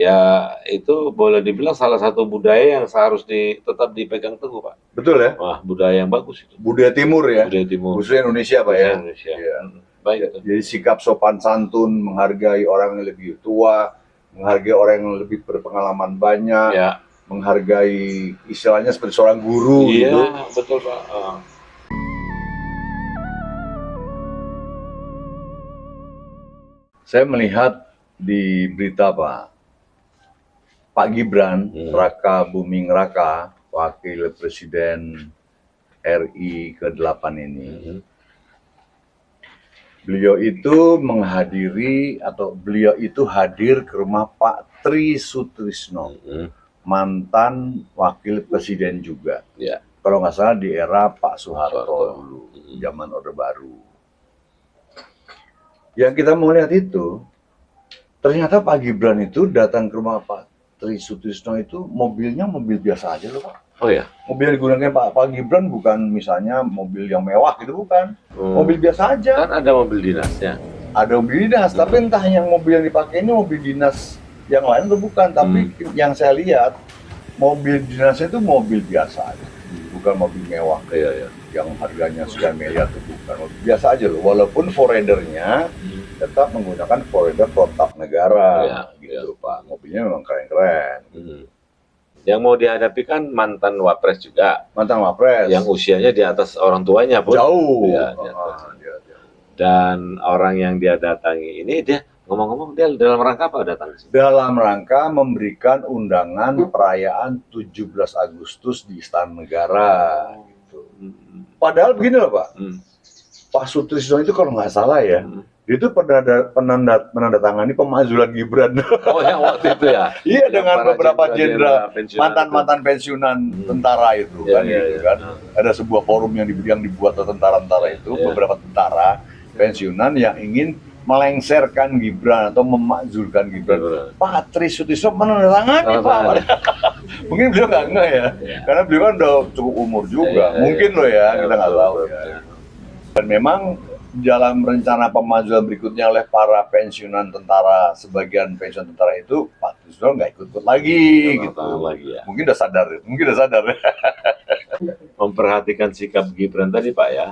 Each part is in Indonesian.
Ya, itu boleh dibilang salah satu budaya yang tetap dipegang teguh, Pak. Betul ya? Wah, budaya yang bagus itu. Budaya Timur ya? Budaya Timur. Khususnya Indonesia, Pak Khususnya ya? Indonesia. Iya. Baik Ya, itu. jadi sikap sopan santun, menghargai orang yang lebih tua, menghargai orang yang lebih berpengalaman banyak, Ya. menghargai istilahnya seperti seorang guru Iya, gitu. betul, Pak. Saya melihat di berita Pak Gibran, Raka Buming Raka, Wakil Presiden RI ke-8 ini, beliau itu beliau itu hadir ke rumah Pak Tri Sutrisno, mantan Wakil Presiden juga. Ya. Kalau nggak salah di era Pak Soeharto dulu, zaman Orde Baru. Yang kita mau lihat itu, ternyata Pak Gibran itu datang ke rumah Pak Tri Sutrisno itu mobilnya mobil biasa aja loh, Pak. Oh ya? Mobil yang digunakan Pak Gibran bukan misalnya mobil yang mewah gitu, bukan. Mobil biasa aja. Kan ada mobil dinasnya. Ada mobil dinas, tapi entah yang mobil yang dipakai ini mobil dinas yang lain atau bukan. Tapi yang saya lihat, mobil dinasnya itu mobil biasa aja. Bukan mobil mewah. Iya, iya. Yang harganya sekian miliar itu bukan. Biasa aja loh, walaupun foreidernya tetap menggunakan foreider protap negara, gitu Pak. Mobilnya memang keren-keren. Yang mau dihadapi kan mantan wapres juga. Mantan wapres. Yang usianya di atas orang tuanya pun. Jauh. Ya, dan orang yang dia datangi ini, dia ngomong-ngomong, dia dalam rangka apa datang? Dalam rangka memberikan undangan perayaan 17 Agustus di Istana Negara. Padahal begini loh Pak, Pak Sutrisno itu kalau nggak salah ya, dia itu menandatangani pemakzulan Gibran. Oh yang waktu itu ya? Iya, dengan beberapa jenderal, mantan pensiunan tentara itu kan, kan. Ada sebuah forum yang dibuat oleh tentara-tentara itu, beberapa tentara pensiunan yang ingin melengsarkan Gibran atau memakzulkan Gibran. Pak Tri Sutrisno menandatangani Pak. Mungkin beliau nggak ngeh ya, karena beliau kan udah cukup umur juga. Mungkin loh ya, kita nggak tahu ya. Dan memang dalam rencana pemakzulan berikutnya oleh para pensiunan tentara, sebagian pensiunan tentara itu, Pak Trisno nggak ikut lagi, gitu. Mungkin udah sadar, Memperhatikan sikap Gibran tadi Pak ya,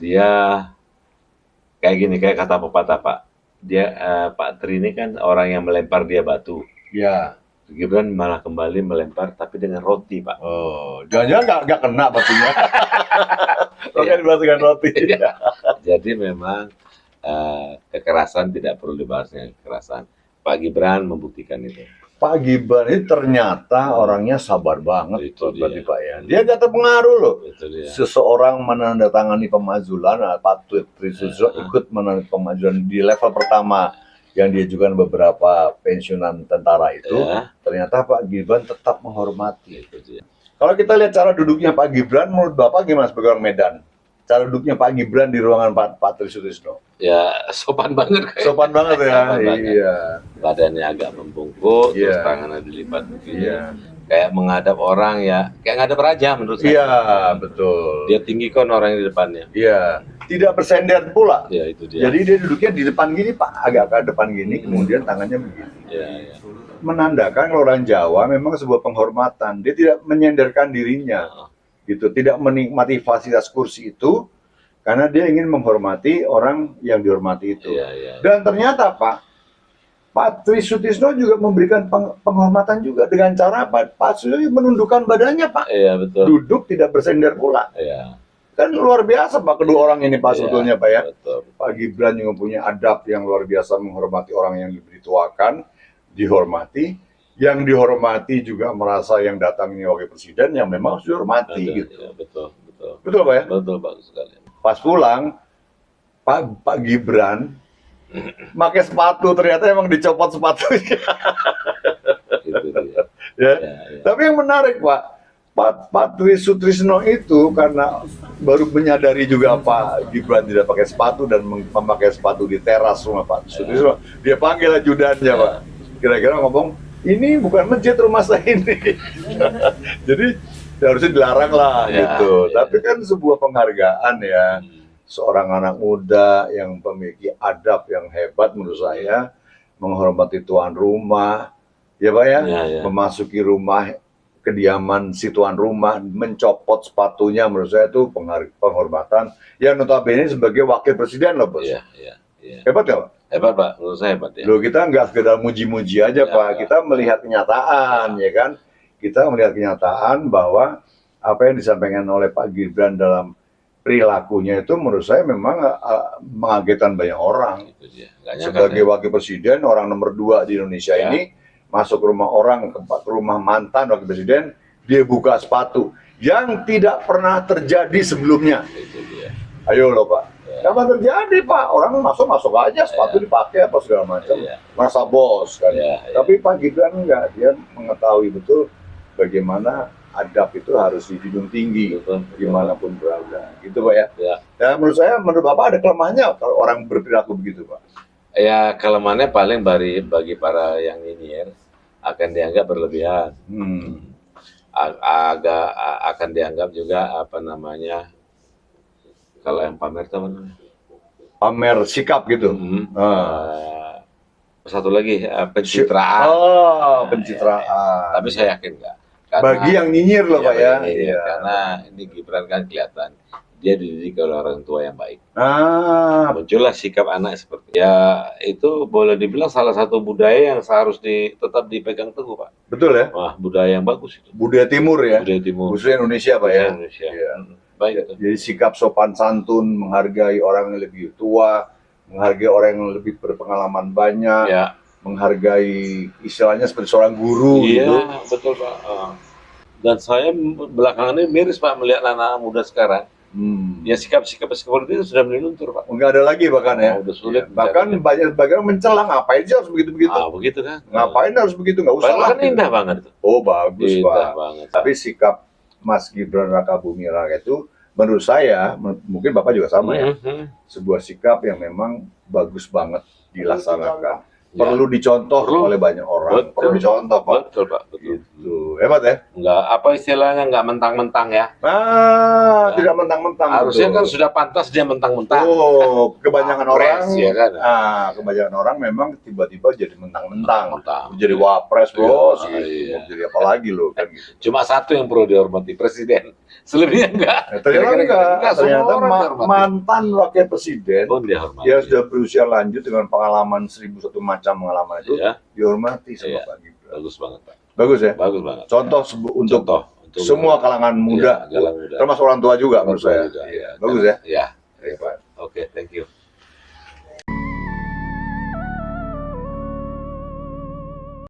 dia kayak gini, kayak kata pepatah Pak, dia Pak Tri ini kan orang yang melempar dia batu. Ya. Gibran malah kembali melempar tapi dengan roti Pak. Oh, jangan-jangan nggak kena batunya. Oke, dibalas dengan roti. Jadi memang kekerasan tidak perlu dibahas dengan kekerasan. Pak Gibran membuktikan itu. Pak Gibran ini ternyata orangnya sabar banget, itu berarti Pak ya. Dia nggak terpengaruh loh. Itu dia. Seseorang menandatangani pemakzulan, Pak Tri Sutrisno ikut menandatangani pemakzulan di level pertama yang diajukan beberapa pensiunan tentara itu, ternyata Pak Gibran tetap menghormati. Itu dia. Kalau kita lihat cara duduknya Pak Gibran, menurut Bapak gimana sebagai orang Medan? Cara duduknya Pak Gibran di ruangan Pak Tri Sutrisno? Ya sopan banget. Sopan banget ya. Iya. Badannya agak membungkuk, terus tangannya dilipat begini. Kayak menghadap orang ya, kayak ngadap raja menurut saya. Iya, betul. Dia tinggi kan orang yang di depannya. Iya, tidak bersender pula. Iya, itu dia. Jadi dia duduknya di depan gini Pak, agak ke depan gini, kemudian tangannya begini. Iya, iya. Menandakan kalau orang Jawa memang sebuah penghormatan. Dia tidak menyenderkan dirinya, gitu. Tidak menikmati fasilitas kursi itu, karena dia ingin menghormati orang yang dihormati itu. Iya, iya. Dan ternyata Pak Tri Sutrisno juga memberikan penghormatan juga dengan cara Pak Sutrisno menundukkan badannya Pak. Iya, betul. Duduk tidak bersender pula. Iya. Kan luar biasa Pak kedua orang ini Pak sebetulnya Pak ya. Betul. Pak Gibran juga punya adab yang luar biasa, menghormati orang yang diberituakan, dihormati. Yang dihormati juga merasa yang datang ini wakil presiden yang memang harus dihormati gitu. Ya, betul, betul. Betul Pak ya? Betul, bagus sekali. Pas pulang Pak Gibran pakai sepatu, ternyata emang dicopot sepatunya. Itu dia. Ya. Tapi yang menarik Pak Tri Sutrisno itu karena baru menyadari juga Pak Gibran tidak pakai sepatu dan memakai sepatu di teras rumah Pak Sutrisno. Dia panggil ajudannya Pak. Kira-kira ngomong, ini bukan masjid rumah saya ini. Jadi harusnya dilarang lah gitu. Tapi kan sebuah penghargaan ya. Seorang anak muda yang memiliki adab yang hebat menurut saya, menghormati tuan rumah, ya Pak ya, Ya, ya. memasuki rumah kediaman si tuan rumah, mencopot sepatunya, menurut saya itu penghormatan. Ya notabene sebagai wakil presiden loh bos. Iya, iya, iya. Hebat nggak Pak? Hebat Pak, menurut saya hebat ya. Loh kita nggak sekedar muji-muji aja Ya, Pak, ya. kita melihat kenyataan ya kan. Kita melihat kenyataan bahwa apa yang disampaikan oleh Pak Gibran dalam perilakunya itu menurut saya memang mengagetkan banyak orang. Itu dia. Nggak nyangka Sebagai saya. wakil presiden, orang nomor 2 di Indonesia Ya. ini, masuk rumah orang, ke rumah mantan wakil presiden, dia buka sepatu yang tidak pernah terjadi sebelumnya. Itu dia. Ayo loh Pak, Ya. apa terjadi Pak? Orang masuk aja, sepatu dipakai apa segala macam, Ya. merasa bos kan. Ya, ya. Tapi Pak Gibran enggak, dia mengetahui betul bagaimana adab itu harus dijunjung tinggi Betul. dimanapun berada, gitu Pak ya. Ya. Dan menurut Bapak ada kelemahannya kalau orang berperilaku begitu Pak. Ya, kelemahannya paling bagi para yang nyinyir akan dianggap berlebihan. Akan dianggap juga apa namanya, kalau yang pamer itu apa namanya? Pamer sikap gitu. Satu lagi pencitraan. Oh, pencitraan. Tapi saya yakin enggak. Bagi yang nyinyir loh Pak ya. Iya. Karena ini Gibran kan kelihatan dia dididik oleh orang tua yang baik. Muncullah sikap anak seperti ya, itu boleh dibilang salah satu budaya yang seharusnya tetap dipegang teguh Pak. Betul ya. Wah, budaya yang bagus itu. Budaya Timur ya. Budaya Timur. Khususnya Indonesia Pak ya. Indonesia. Iya. Baik itu. Jadi sikap sopan santun, menghargai orang yang lebih tua, menghargai orang yang lebih berpengalaman banyak, Ya. menghargai istilahnya seperti seorang guru. Iya, gitu. betul Pak. Dan saya belakangan ini miris Pak melihat anak-anak muda sekarang. Ya sikap-sikap seperti itu sudah mulai luntur Pak. Enggak ada lagi bahkan ya. Udah sulit. Bahkan banyak bagian mencela, ngapain sih harus begitu-begitu? Begitu kan. Ngapain harus begitu? Nggak usah Padahal lah. kan indah banget itu. Oh bagus Indah Pak. banget. Tapi sikap Mas Gibran Rakabuming Raka itu menurut saya, mungkin Bapak juga sama ya, sebuah sikap yang memang bagus banget dilaksanakan. Perlu dicontoh oleh banyak orang. Betul. Perlu dicontoh Pak. Betul Pak, betul. Gitu. Hebat ya? Enggak, apa istilahnya, enggak mentang-mentang ya. Tidak mentang-mentang. Harusnya betul. kan sudah pantas dia mentang-mentang. Oh, kebanyakan orang, ya kan? kebanyakan orang memang tiba-tiba jadi mentang-mentang. Mentang. Jadi wapres bos, Iya, gitu. iya. Mau jadi apa lagi lo kan gitu. Cuma satu yang perlu dihormati, presiden. Selebihnya enggak. Ternyata enggak. Ternyata semua orang dihormati. mantan wakil presiden Pun dihormati. dia sudah berusia lanjut dengan pengalaman 1001 macam pengalaman itu, Iya. dihormati sama Iya. Pak Gibran. Bagus banget Pak. Bagus ya? Bagus banget. Contoh untuk Contoh untuk semua kalangan muda, Iya, kalangan muda. termasuk orang tua juga menurut saya. Juga, Iya. ya. Bagus ya? Iya. Hebat. Oke, thank you.